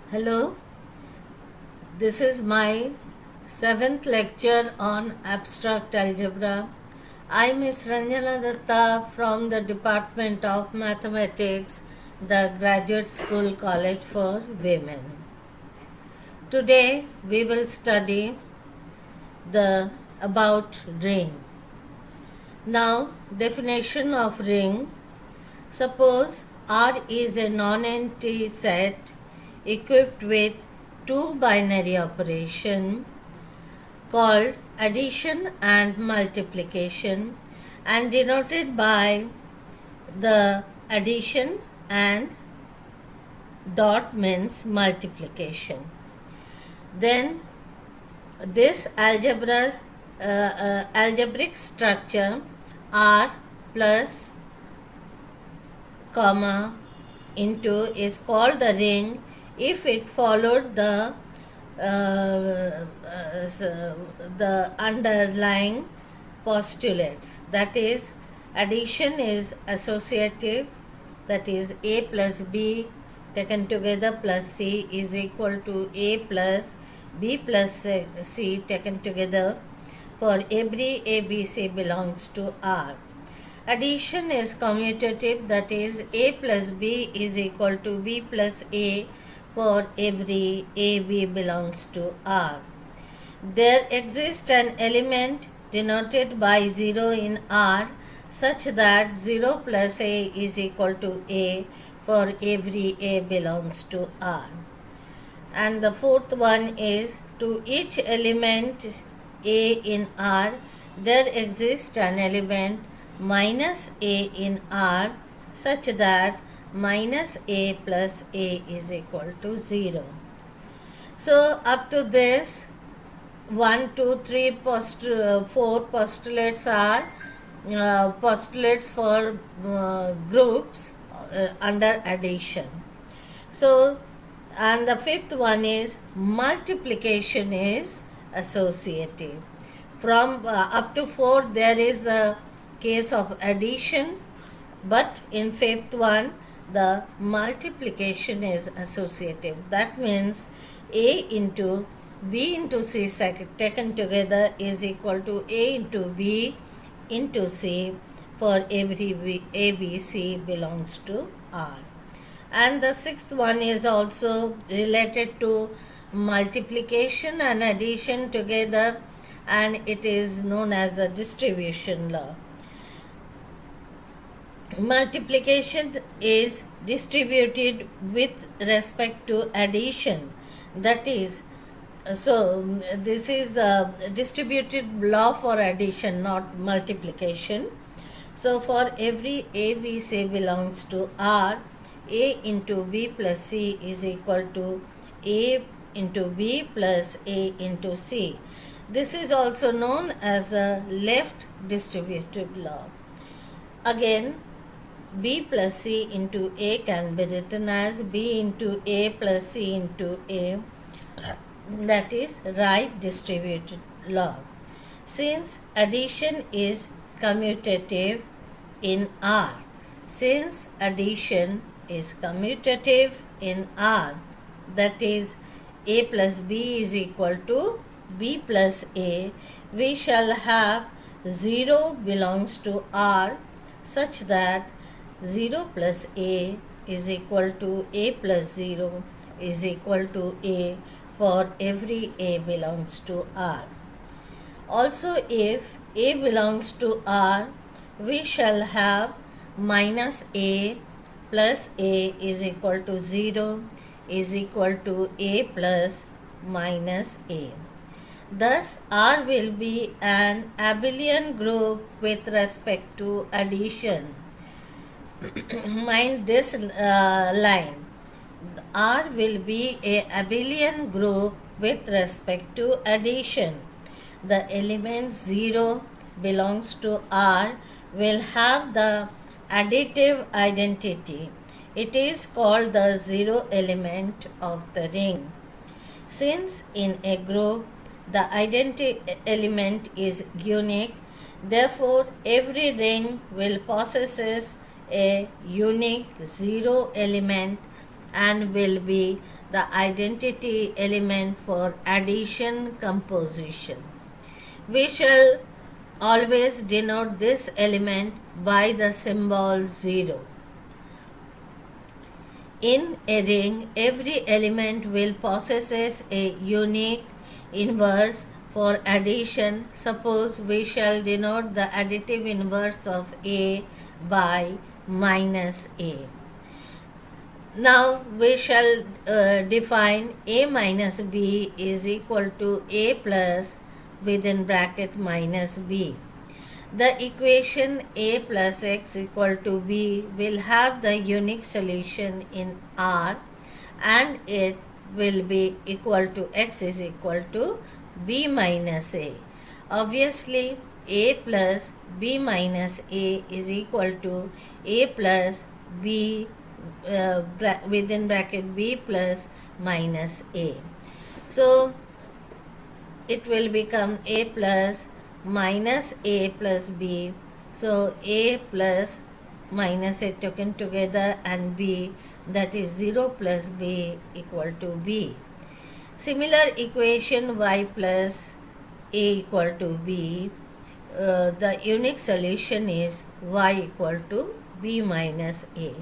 Hello, this is my seventh lecture on abstract algebra. I am Ms. Ranjana Datta from the Department of Mathematics, the Graduate School College for Women. Today we will study the about ring. Now, definition of ring. Suppose R is a non-empty set equipped with two binary operation called addition and multiplication and denoted by the addition and dot means multiplication. Then this algebraic structure R plus comma into is called the ring if it followed the underlying postulates, that is addition is associative, that is a plus b taken together plus c is equal to a plus b plus c taken together for every ABC belongs to R. Addition is commutative, that is a plus b is equal to b plus a for every AB belongs to R. There exists an element denoted by 0 in R such that 0 plus a is equal to a for every a belongs to R. And the fourth one is to each element a in R there exists an element minus a in R such that minus a plus a is equal to 0. So up to this 1, 2, 3, 4 postulates are postulates for groups under addition. So and the fifth one is multiplication is associative. From up to 4 there is the case of addition, but in fifth one the multiplication is associative. That means a into b into c taken together is equal to a into b into c for every a, b, c belongs to R. And the sixth one is also related to multiplication and addition together, and it is known as the distribution law. Multiplication is distributed with respect to addition, that is, so this is the distributed law for addition, not multiplication. So for every a, b, c belongs to R, a into b plus c is equal to a into b plus a into c. This is also known as the left distributive law. Again, b plus c into a can be written as b into a plus c into a, that is right distributed law. Since addition is commutative in R, since addition is commutative in R, that is a plus b is equal to b plus a, we shall have 0 belongs to R such that 0 plus a is equal to a plus 0 is equal to a for every a belongs to R. Also, if a belongs to R, we shall have minus a plus a is equal to 0 is equal to a plus minus a. Thus, R will be an abelian group with respect to addition. Mind this line. R will be a abelian group with respect to addition. The element 0 belongs to R will have the additive identity. It is called the 0 element of the ring. Since in a group the identity element is unique, therefore every ring will possesses a unique 0 element and will be the identity element for addition composition. We shall always denote this element by the symbol 0. In a ring, every element will possess a unique inverse for addition. Suppose we shall denote the additive inverse of A by minus A. Now we shall define A minus B is equal to A plus within bracket minus B. The equation A plus x equal to B will have the unique solution in R, and it will be equal to x is equal to B minus A. Obviously, A plus B minus A is equal to A plus B within bracket B plus minus A. So it will become A plus minus A plus B. So A plus minus A taken together and B, that is 0 plus B equal to B. Similar equation y plus A equal to B, the unique solution is y equal to B minus A.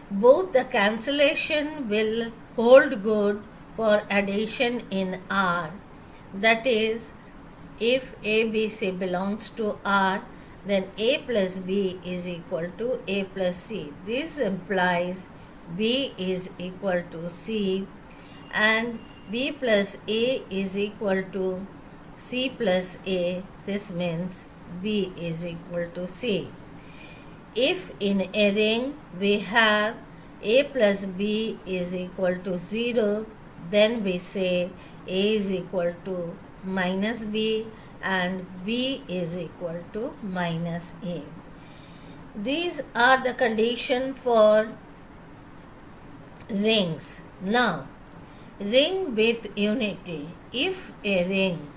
Both the cancellation will hold good for addition in R. That is, if ABC belongs to R, then A plus B is equal to A plus C. This implies B is equal to C, and B plus A is equal to C plus A. This means B is equal to C. If in a ring we have A plus B is equal to 0, then we say A is equal to minus B and B is equal to minus A. These are the conditions for rings. Now, ring with unity. If a ring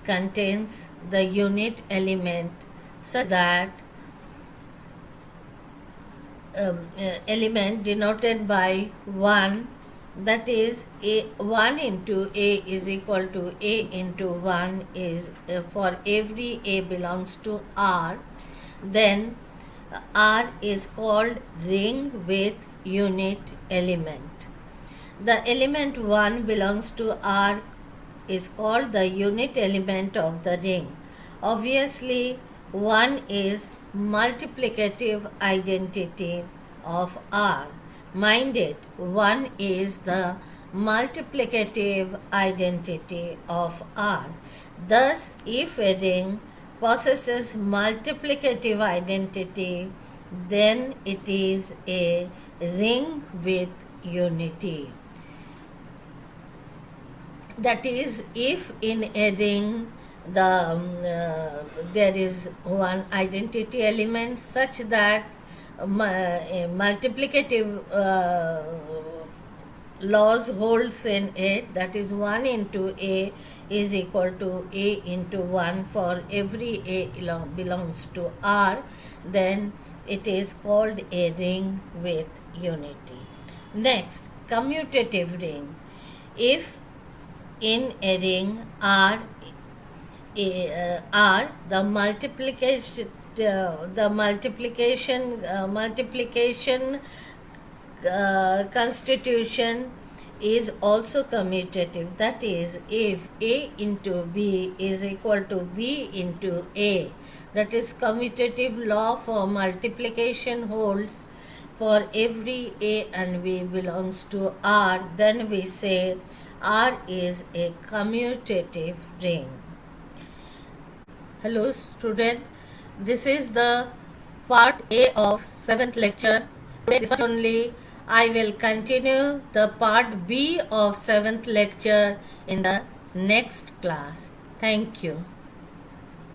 contains the unit element such that element denoted by 1, that is a 1 into A is equal to A into 1 is for every A belongs to R, then R is called ring with unit element. The element 1 belongs to R is called the unit element of the ring. Obviously, 1 is multiplicative identity of R. Mind it, 1 is the multiplicative identity of R. Thus, if a ring possesses multiplicative identity, then it is a ring with unity. That is, if in a ring there is one identity element such that multiplicative laws holds in it, that is 1 into A is equal to A into 1 for every A belongs to R, then it is called a ring with unity. Next, commutative ring. If in a ring R, the multiplication constitution is also commutative. That is, if A into B is equal to B into A, that is commutative law for multiplication holds for every A and B belongs to R, then we say R is a commutative ring. Hello student, this is the part A of 7th lecture. Today this much only. I will continue the part B of 7th lecture in the next class. Thank you.